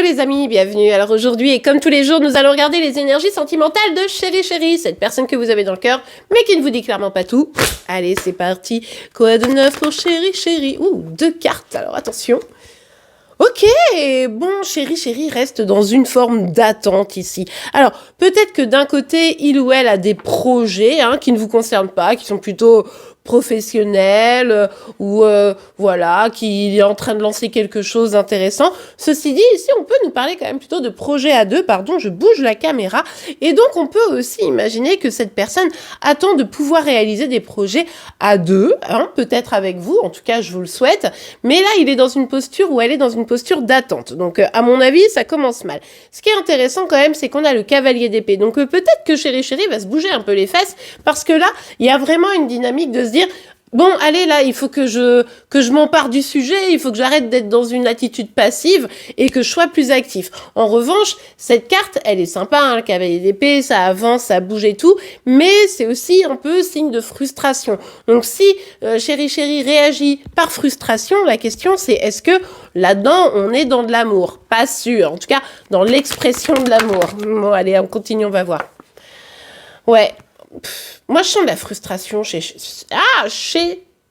les amis, bienvenue. Alors aujourd'hui et comme tous les jours, nous allons regarder les énergies sentimentales de Chéri Chéri, cette personne que vous avez dans le cœur, mais qui ne vous dit clairement pas tout. Allez, c'est parti. Quoi de neuf pour Chéri Chéri? Ouh, 2 cartes, alors attention. Ok, bon, Chéri Chéri reste dans une forme d'attente ici. Alors, peut-être que d'un côté, il ou elle a des projets qui ne vous concernent pas, qui sont plutôt professionnels ou voilà, qui est en train de lancer quelque chose d'intéressant. Ceci dit, ici, on peut nous parler quand même plutôt de projet à deux. Pardon, je bouge la caméra. Et donc, on peut aussi imaginer que cette personne attend de pouvoir réaliser des projets à deux, peut-être avec vous, en tout cas, je vous le souhaite. Mais là, il est dans une posture où elle est dans une posture d'attente. Donc, à mon avis, ça commence mal. Ce qui est intéressant quand même, c'est qu'on a le cavalier d'épée. Donc, peut-être que Chéri Chéri va se bouger un peu les fesses parce que là, il y a vraiment une dynamique de se dire bon, allez, là, il faut que je m'empare du sujet, il faut que j'arrête d'être dans une attitude passive et que je sois plus actif. En revanche, cette carte, elle est sympa, le cavalier d'épée, ça avance, ça bouge et tout, mais c'est aussi un peu signe de frustration. Donc, si Chéri Chéri réagit par frustration, la question, c'est est-ce que là-dedans, on est dans de l'amour? Pas sûr. En tout cas, dans l'expression de l'amour. Bon, allez, on continue, on va voir. Ouais. Moi, je sens de la frustration chez...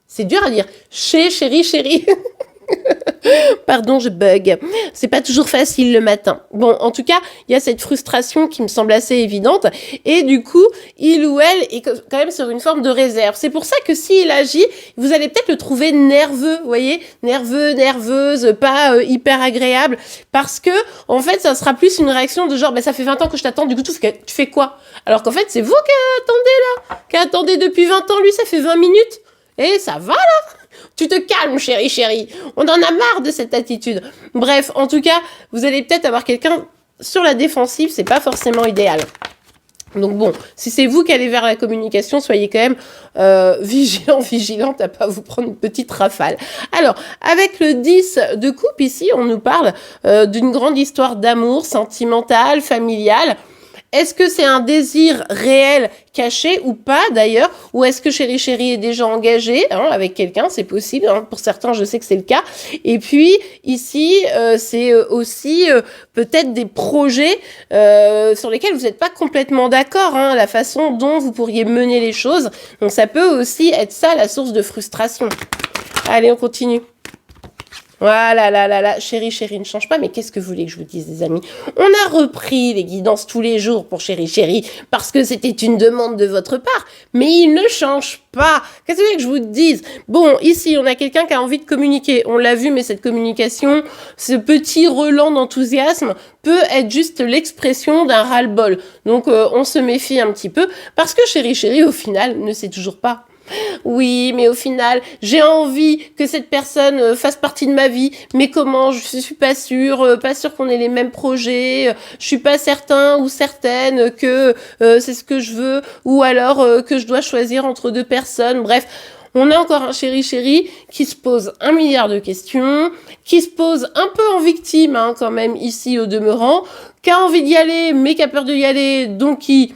C'est dur à dire. Chez Chéri Chéri. Pardon, je bug. C'est pas toujours facile le matin. Bon, en tout cas, il y a cette frustration qui me semble assez évidente. Et du coup, il ou elle est quand même sur une forme de réserve. C'est pour ça que s'il agit, vous allez peut-être le trouver nerveux, vous voyez? Nerveux, nerveuse, pas hyper agréable. Parce que, en fait, ça sera plus une réaction de genre, ça fait 20 ans que je t'attends, du coup, tu fais quoi? Alors qu'en fait, c'est vous qui attendez depuis 20 ans. Lui, ça fait 20 minutes. Et ça va, là? Tu te calmes, Chéri Chéri. On en a marre de cette attitude. Bref, en tout cas, vous allez peut-être avoir quelqu'un sur la défensive, c'est pas forcément idéal. Donc bon, si c'est vous qui allez vers la communication, soyez quand même vigilante à pas vous prendre une petite rafale. Alors, avec le 10 de coupe ici, on nous parle d'une grande histoire d'amour sentimentale, familiale. Est-ce que c'est un désir réel caché ou pas d'ailleurs? Ou est-ce que Chéri Chéri est déjà engagé avec quelqu'un? C'est possible, pour certains je sais que c'est le cas. Et puis ici c'est aussi peut-être des projets sur lesquels vous n'êtes pas complètement d'accord, la façon dont vous pourriez mener les choses. Donc ça peut aussi être ça la source de frustration. Allez, on continue. Voilà, là, Chéri Chéri ne change pas, mais qu'est-ce que vous voulez que je vous dise, les amis? On a repris les guidances tous les jours pour Chéri Chéri, parce que c'était une demande de votre part, mais il ne change pas. Qu'est-ce que vous voulez que je vous dise? Bon, ici, on a quelqu'un qui a envie de communiquer, on l'a vu, mais cette communication, ce petit relent d'enthousiasme, peut être juste l'expression d'un ras-le-bol. Donc, on se méfie un petit peu, parce que Chéri Chéri, au final, ne sait toujours pas. Oui, mais au final, j'ai envie que cette personne fasse partie de ma vie, mais comment? Je suis pas sûre qu'on ait les mêmes projets, je suis pas certain ou certaine que c'est ce que je veux, ou alors que je dois choisir entre deux personnes, bref. On a encore un Chéri Chéri qui se pose 1 milliard de questions, qui se pose un peu en victime quand même ici au demeurant, qui a envie d'y aller, mais qui a peur d'y aller, donc qui...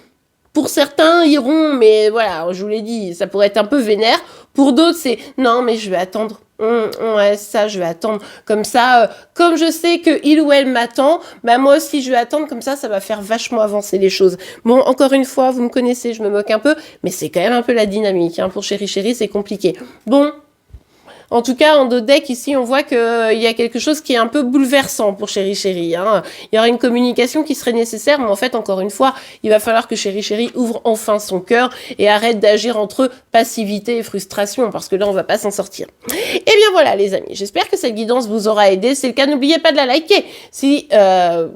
Pour certains, iront, mais voilà, je vous l'ai dit, ça pourrait être un peu vénère. Pour d'autres, c'est non, mais je vais attendre. Ouais, ça, je vais attendre. Comme ça, comme je sais que il ou elle m'attend, moi aussi, je vais attendre. Comme ça va faire vachement avancer les choses. Bon, encore une fois, vous me connaissez, je me moque un peu, mais c'est quand même un peu la dynamique. Pour Chéri Chéri, c'est compliqué. Bon. En tout cas, en dos deck, ici, on voit qu'il y a quelque chose qui est un peu bouleversant pour Chéri Chéri. Il y aura une communication qui serait nécessaire, mais en fait, encore une fois, il va falloir que Chéri Chéri ouvre enfin son cœur et arrête d'agir entre passivité et frustration, parce que là, on va pas s'en sortir. Et bien voilà, les amis, j'espère que cette guidance vous aura aidé. C'est le cas, n'oubliez pas de la liker. Si,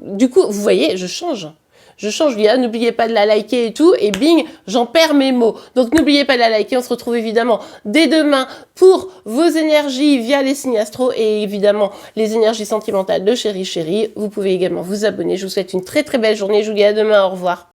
du coup, vous voyez, je change, n'oubliez pas de la liker et tout, et bing, j'en perds mes mots. Donc n'oubliez pas de la liker, on se retrouve évidemment dès demain pour vos énergies via les signes astro et évidemment les énergies sentimentales de Chéri Chéri. Vous pouvez également vous abonner, je vous souhaite une très très belle journée, je vous dis à demain, au revoir.